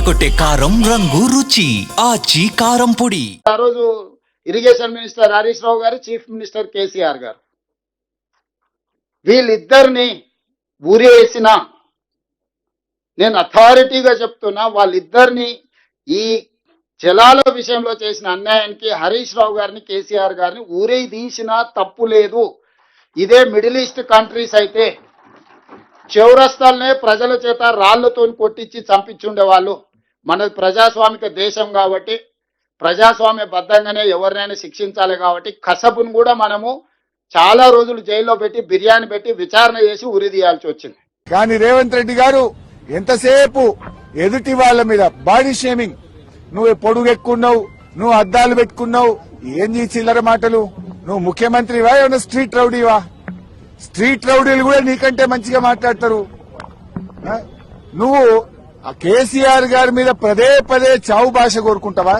ఎర్రగొట్టే కారం రంగు రుచి ఆచి కారం పొడి. ఆ రోజు ఇరిగేషన్ మినిస్టర్ హరీష్ రావు గారు, చీఫ్ మినిస్టర్ కేసీఆర్ గారు వీళ్ళిద్దరిని ఊరేసిన, నేను అథారిటీగా చెప్తున్నా, వాళ్ళిద్దరిని ఈ జలాల విషయంలో చేసిన అన్యాయానికి హరీష్ రావు గారిని, కేసీఆర్ గారిని ఊరే తీసినా తప్పు లేదు. ఇదే మిడిల్ ఈస్ట్ కంట్రీస్ అయితే చౌరస్తాలనే ప్రజల చేత రాళ్లతో కొట్టించి చంపించుండే వాళ్ళు. మనది ప్రజాస్వామిక దేశం కాబట్టి ప్రజాస్వామ్య బద్ధంగానే ఎవరినైనా శిక్షించాలి కాబట్టి కసబును కూడా మనము చాలా రోజులు జైల్లో పెట్టి బిర్యానీ పెట్టి విచారణ చేసి ఉరి తీయాల్సి వచ్చింది. కానీ రేవంత్ రెడ్డి గారు ఎంతసేపు ఎదుటి వాళ్ళ మీద బాడీ షేమింగ్, నువ్వు పొడుగెక్కున్నావు, నువ్వు అద్దాలు పెట్టుకున్నావు, ఏంది చిల్లర మాటలు, నువ్వు ముఖ్యమంత్రివా ఏమన్నా స్ట్రీట్ రౌడీవా? స్ట్రీట్ రౌడీలు కూడా నీకంటే మంచిగా మాట్లాడతారు. నువ్వు కేసీఆర్ గారి మీద పదే పదే చావు భాష కోరుకుంటావా?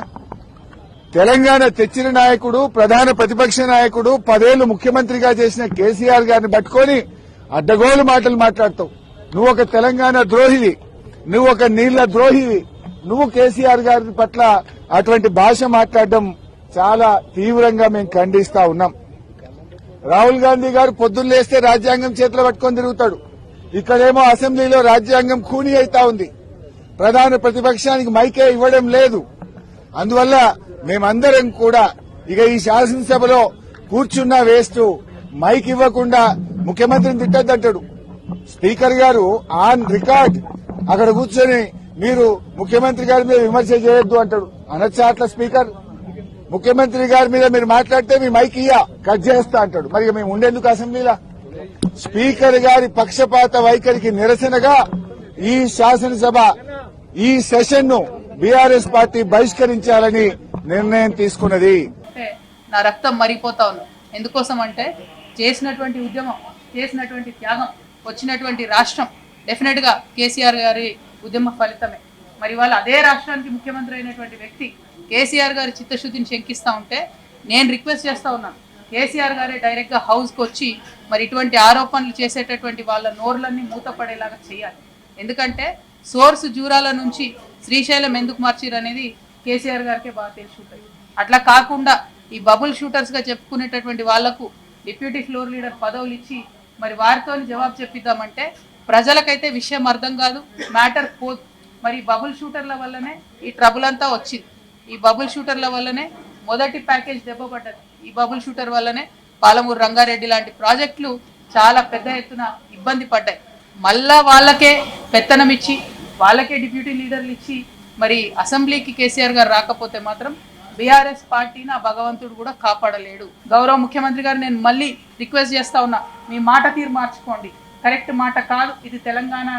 తెలంగాణ తెచ్చిన నాయకుడు, ప్రధాన ప్రతిపక్ష నాయకుడు, 10 ఏళ్లు ముఖ్యమంత్రిగా చేసిన కేసీఆర్ గారిని పట్టుకొని అడ్డగోలు మాటలు మాట్లాడతావు. నువ్వు ఒక తెలంగాణ ద్రోహివి, నువ్వు ఒక నీళ్ల ద్రోహివి. నువ్వు కేసీఆర్ గారి పట్ల అటువంటి భాష మాట్లాడడం చాలా తీవ్రంగా మేము ఖండిస్తా ఉన్నాం. రాహుల్ గాంధీ గారు పొద్దున్న లేస్తే రాజ్యాంగం చేతిలో పట్టుకొని తిరుగుతాడు. ఇక్కడేమో అసెంబ్లీలో రాజ్యాంగం ఖూనీ అయితా ఉంది. ప్రధాన ప్రతిపక్షానికి మైకే ఇవ్వడం లేదు. అందువల్ల మేమందరం కూడా ఇక ఈ శాసనసభలో కూర్చున్నా వేస్ట్, మైక్ ఇవ్వకుండా ముఖ్యమంత్రిని తిట్టద్దంటాడు. స్పీకర్ గారు ఆన్ రికార్డ్ అక్కడ కూర్చొని మీరు ముఖ్యమంత్రి గారి మీద విమర్శ చేయొద్దు అంటాడు. అనొచ్చా అట్లా స్పీకర్? ముఖ్యమంత్రి గారి మీద మీరు మాట్లాడితే మీ మైక్ కట్ చేస్తా అంటాడు. మరి మేము ఉండేందుకు అసెంబ్లీలో? స్పీకర్ గారి పక్షపాత వైఖరికి నిరసనగా ఈ శాసనసభ ఈ సెషన్ ను బీఆర్ఎస్ పార్టీ బహిష్కరించాలని నిర్ణయం తీసుకున్నది. నా రక్తం మరిగిపోతా ఉంది. ఎందుకోసం అంటే చేసినటువంటి ఉద్యమం, చేసినటువంటి త్యాగం, వచ్చినటువంటి రాష్ట్రం డెఫినెట్ గా కేసీఆర్ గారి ఉద్యమ ఫలితమే. మరి వాళ్ళు అదే రాష్ట్రానికి ముఖ్యమంత్రి అయినటువంటి వ్యక్తి కేసీఆర్ గారి చిత్తశుద్ధిని శంకిస్తూ ఉంటే నేను రిక్వెస్ట్ చేస్తా ఉన్నాను, కేసీఆర్ గారే డైరెక్ట్ గా హౌస్ కు వచ్చి మరి ఇటువంటి ఆరోపణలు చేసేటటువంటి వాళ్ళ నోర్లన్నీ మూతపడేలాగా చేయాలి. ఎందుకంటే సోర్స్ జూరాల నుంచి శ్రీశైలం ఎందుకు మార్చిరు అనేది కేసీఆర్ గారికే బాగా తెలిసి ఉంటుంది. అట్లా కాకుండా ఈ బబుల్ షూటర్స్ గా చెప్పుకునేటటువంటి వాళ్లకు డిప్యూటీ ఫ్లోర్ లీడర్ పదవులు ఇచ్చి మరి వారితో జవాబు చెప్పిద్దామంటే ప్రజలకైతే విషయం అర్థం కాదు, మ్యాటర్ పోదు. మరి బబుల్ షూటర్ల వల్లనే ఈ ట్రబుల్ అంతా వచ్చింది. ఈ బబుల్ షూటర్ల వల్లనే మొదటి ప్యాకేజ్ దెబ్బపడ్డది. ఈ బబుల్ షూటర్ వల్లనే పాలమూరు రంగారెడ్డి లాంటి ప్రాజెక్టులు చాలా పెద్ద ఎత్తున ఇబ్బంది పడ్డాయి. మళ్ళా వాళ్ళకే పెత్తనం ఇచ్చి, వాళ్ళకే డిప్యూటీ లీడర్లు ఇచ్చి మరి అసెంబ్లీకి కేసీఆర్ గారు రాకపోతే మాత్రం బీఆర్ఎస్ పార్టీని ఆ భగవంతుడు కూడా కాపాడలేడు. గౌరవ ముఖ్యమంత్రి గారు నేను మళ్ళీ రిక్వెస్ట్ చేస్తా ఉన్నా, మీ మాట తీరు మార్చుకోండి. కరెక్ట్ మాట కాదు ఇది. తెలంగాణ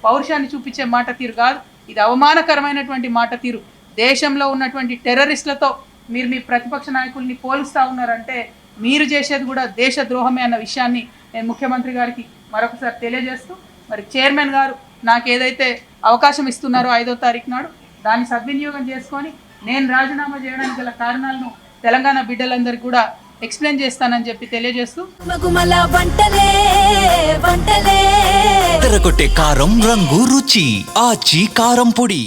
పౌరుషాన్ని చూపించే మాట తీరు కాదు. ఇది అవమానకరమైనటువంటి మాట తీరు. దేశంలో ఉన్నటువంటి టెర్రరిస్టులతో మీరు మీ ప్రతిపక్ష నాయకుల్ని పోలుస్తూ ఉన్నారంటే మీరు చేసేది కూడా దేశ ద్రోహమే అన్న విషయాన్ని నేను ముఖ్యమంత్రి గారికి మరొకసారి తెలియజేస్తూ, మరి చైర్మన్ గారు నాకు ఏదైతే అవకాశం ఇస్తున్నారో 5వ తారీఖు నాడు దాన్ని సద్వినియోగం చేసుకొని నేను రాజీనామా చేయడానికి గల కారణాలను తెలంగాణ బిడ్డలందరికీ కూడా ఎక్స్ప్లెయిన్ చేస్తానని చెప్పి తెలియజేస్తూ, ఎర్రగొట్టే కారం రంగు రుచి ఆచి కారం పొడి.